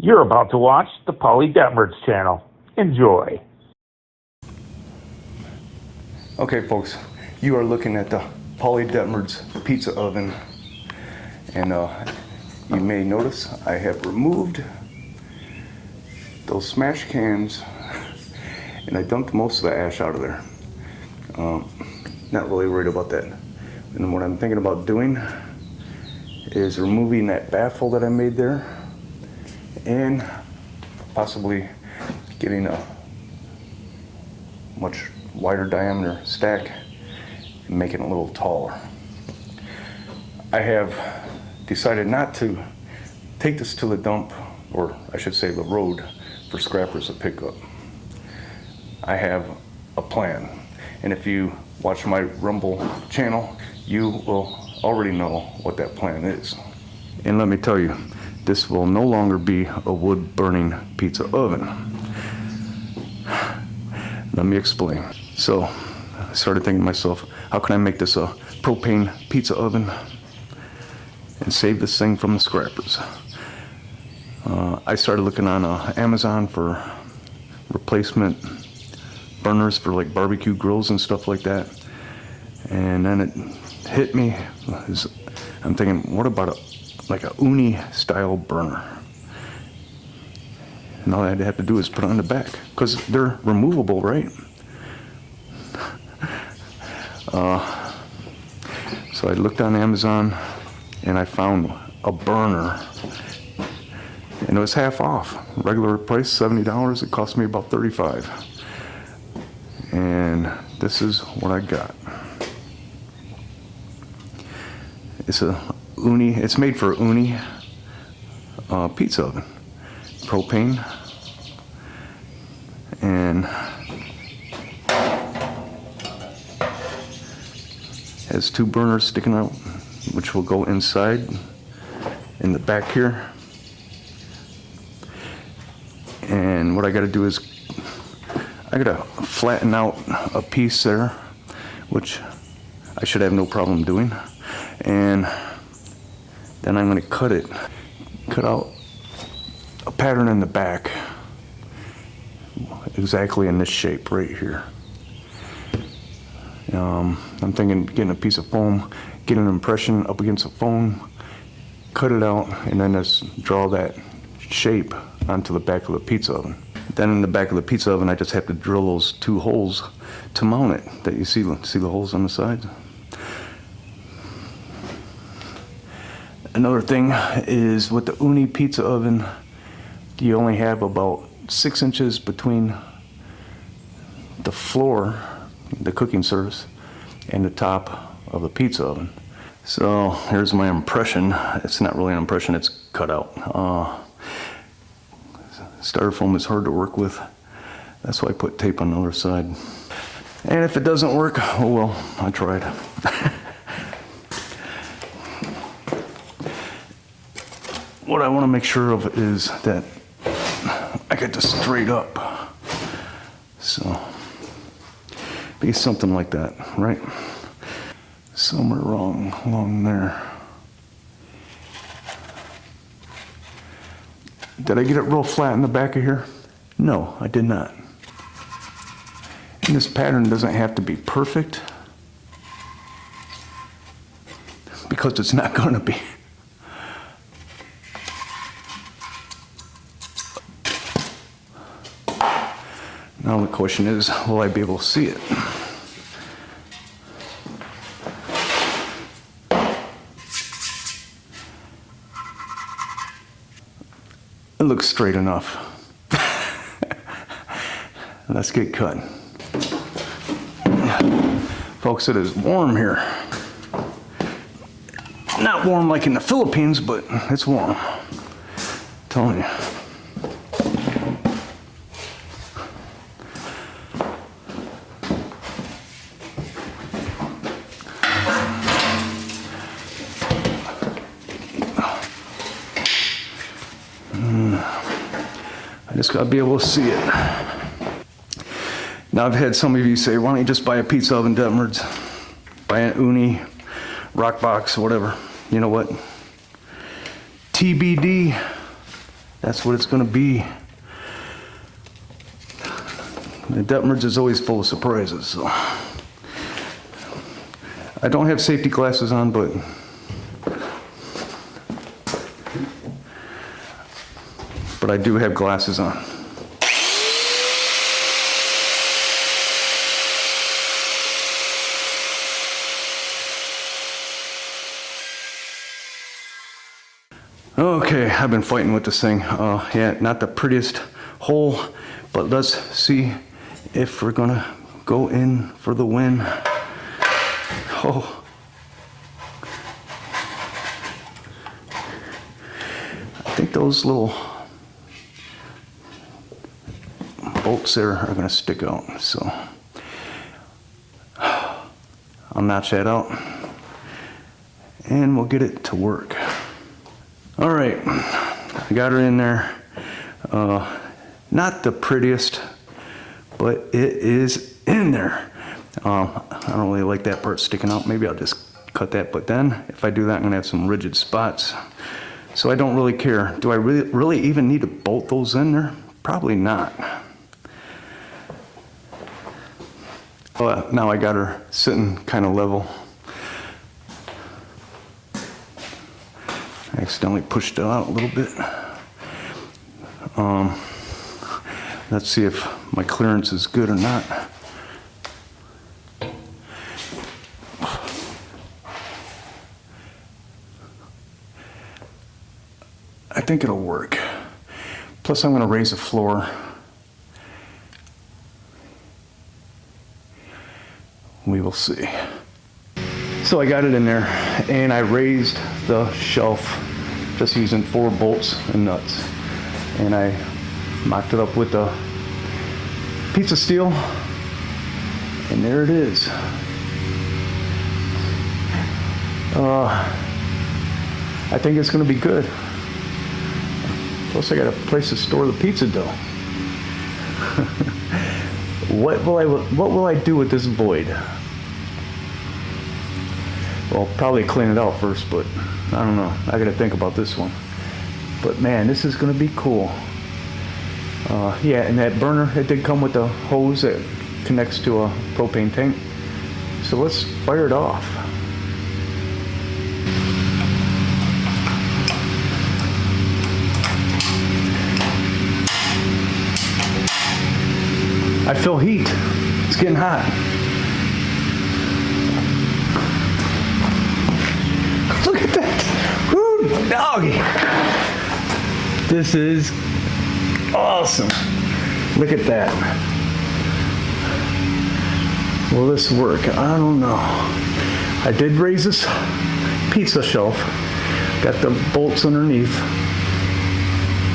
You're about to watch the PAULIE DETMURDS channel. Enjoy. Okay, folks, you are looking at the PAULIE DETMURDS pizza oven, and you may notice I have removed those smash cans, and I dumped most of the ash out of there. Not really worried about that. And what I'm thinking about doing is removing that baffle that I made there, and possibly getting a much wider diameter stack and making it a little taller. I have decided not to take this to the dump, or I should say the road, for scrappers to pick up. I have a plan, and if you watch my Rumble channel, you will already know what that plan is. And let me tell you, this will no longer be a wood burning pizza oven. Let me explain. So I started thinking to myself, how can I make this a propane pizza oven and save this thing from the scrappers? I started looking on Amazon for replacement burners for like barbecue grills and stuff like that. And then it hit me, I'm thinking, what about like a OONI style burner? And all I'd have to do is put it on the back, because they're removable, right? So I looked on Amazon and I found a burner, and it was half off. Regular price $70, it cost me about $35. And this is what I got. It's a OONI, it's made for OONI pizza oven, propane, and has two burners sticking out, which will go inside in the back here. And what I got to do is I got to flatten out a piece there, which I should have no problem doing. And then I'm going to cut out a pattern in the back, exactly in this shape right here. I'm thinking getting a piece of foam, get an impression up against the foam, cut it out, and then just draw that shape onto the back of the pizza oven. Then in the back of the pizza oven, I just have to drill those two holes to mount it. That you see the holes on the sides. Another thing is with the OONI pizza oven, you only have about 6 inches between the floor, the cooking surface, and the top of the pizza oven. So here's my impression. It's not really an impression, it's cut out. Styrofoam is hard to work with. That's why I put tape on the other side. And if it doesn't work, oh well, I tried. What I want to make sure of is that I get this straight up. So, be something like that, right? Somewhere wrong along there. Did I get it real flat in the back of here? No, I did not. And this pattern doesn't have to be perfect, because it's not going to be. Now the question is, will I be able to see it? It looks straight enough. Let's get cut. Folks, it is warm here. Not warm like in the Philippines, but it's warm. I'm telling you. I just gotta be able to see it. Now I've had some of you say, why don't you just buy a pizza oven, Detmurds? Buy an OONI, rock box, whatever. You know what? TBD. that's what it's gonna be. The Detmurds is always full of surprises, so. I don't have safety glasses on, but I do have glasses on. Okay, I've been fighting with this thing. Yeah, not the prettiest hole, but let's see if we're gonna go in for the win. Oh. I think those little bolts there are gonna stick out, so I'll notch that out and we'll get it to work. All right, I got her in there. Not the prettiest, but it is in there. I don't really like that part sticking out. Maybe I'll just cut that, but then if I do that, I'm gonna have some rigid spots. So I don't really care. Do I really even need to bolt those in there? Probably not. But now I got her sitting kind of level. I accidentally pushed it out a little bit. Let's see if my clearance is good or not. I think it'll work. Plus I'm going to raise the floor. We will see. So I got it in there and I raised the shelf just using 4 bolts and nuts. And I mocked it up with the pizza steel. And there it is. I think it's going to be good. Plus I got a place to store the pizza dough. What will I do with this void? Well, probably clean it out first, but I don't know. I got to think about this one. But man, this is going to be cool. Yeah, and that burner, it did come with a hose that connects to a propane tank. So let's fire it off. I feel heat. It's getting hot. Look at that. Woo, doggy. This is awesome. Look at that. Will this work? I don't know. I did raise this pizza shelf. Got the bolts underneath.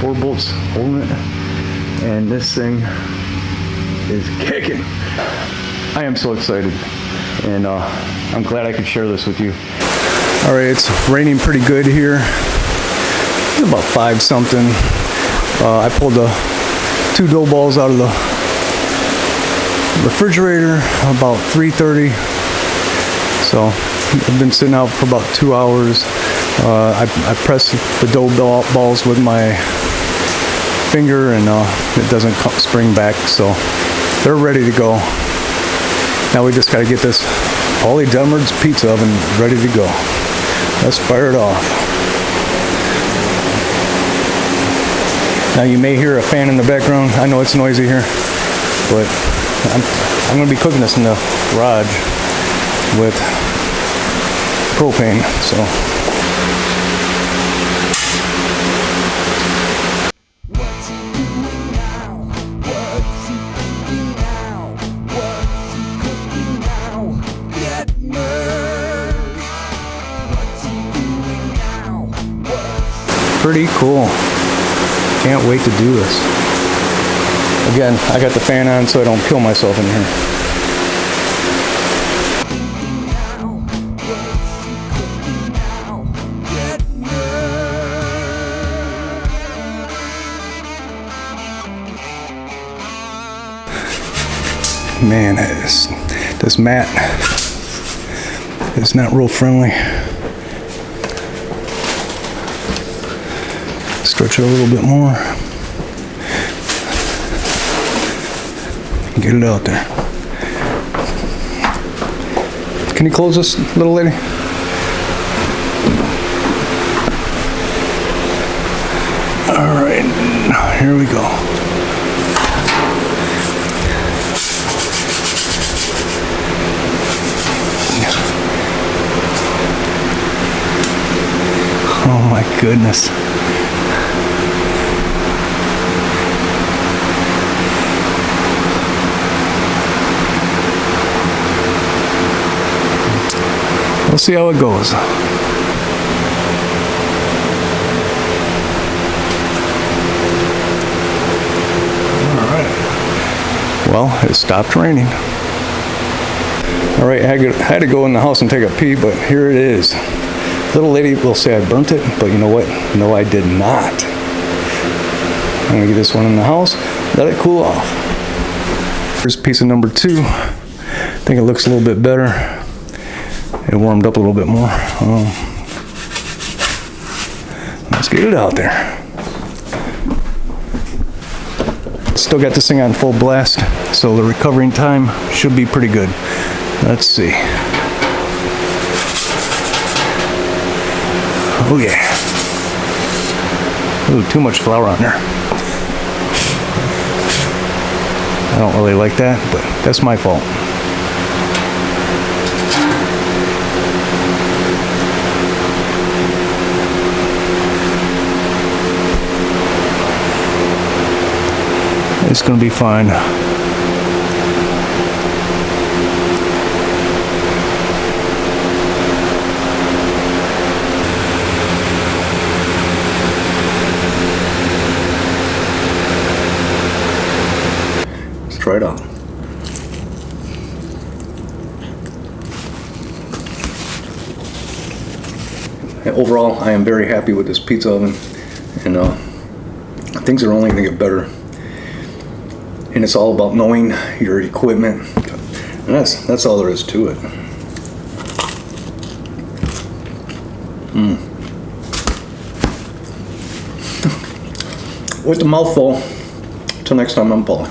4 bolts holding it. And this thing is kicking. I am so excited, and I'm glad I could share this with you. All right, it's raining pretty good here. It's about 5 something. I pulled the 2 dough balls out of the refrigerator about 3:30. So I've been sitting out for about 2 hours. I pressed the dough balls with my finger, and it doesn't spring back, so they're ready to go. Now we just got to get this PAULIE Detmurds pizza oven ready to go. Let's fire it off. Now you may hear a fan in the background. I know it's noisy here, but I'm going to be cooking this in the garage with propane, so. Pretty cool. Can't wait to do this. Again, I got the fan on so I don't kill myself in here. Man, this mat is not real friendly. Stretch it a little bit more. Get it out there. Can you close this, little lady? All right, here we go. Oh my goodness. We'll see how it goes. Well, it stopped raining. All right, I had to go in the house and take a pee, but here it is. Little lady will say I burnt it, but you know what? No, I did not. I'm gonna get this one in the house, let it cool off. Here's piece of number 2. I think it looks a little bit better. It warmed up a little bit more. Let's get it out there. Still got this thing on full blast, so the recovering time should be pretty good. Let's see. Oh yeah. Ooh, too much flour on there. I don't really like that, but that's my fault. It's gonna be fine. Let's try it out. And overall, I am very happy with this pizza oven, and things are only gonna get better. And it's all about knowing your equipment. And that's all there is to it. With the mouthful, till next time, I'm Paul.